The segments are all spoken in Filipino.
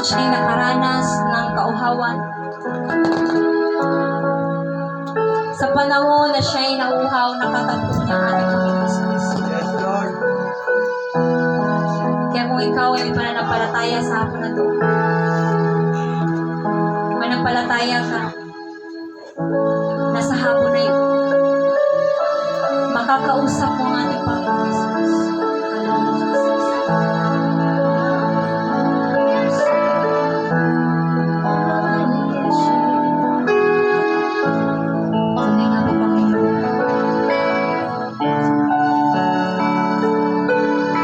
siya'y nakaranas ng kauhawan. Sa panahon na siya'y nauhaw, nakatagpo niya ang ating Panginoon Jesus. Yes, Lord. Kaya kung ikaw ay may pananampalataya sa hapon na ito, manampalataya ka na sa hapon na ito, makakausap mo ang ating Panginoon Jesus. Tunay nga po, Panginoon.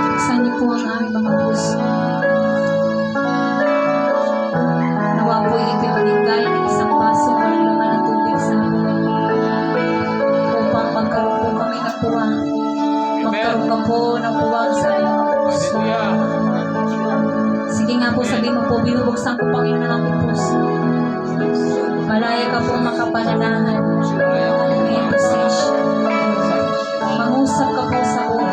Buksan niyo po ang aming mga puso. Nawa po ito'y maging gaya ng isang baso walang laman ng tubig sa hapon upang magkaroon po kami ng puwang. Magkaroon ka po ng puwang sa aming mga puso. Sige nga po, sabihin mo po, binubuksan ko, Panginoon, ang aming puso. Malaya ka po makapananahan. Hallelujah, posisyon. Mangusap ka po sa buhay.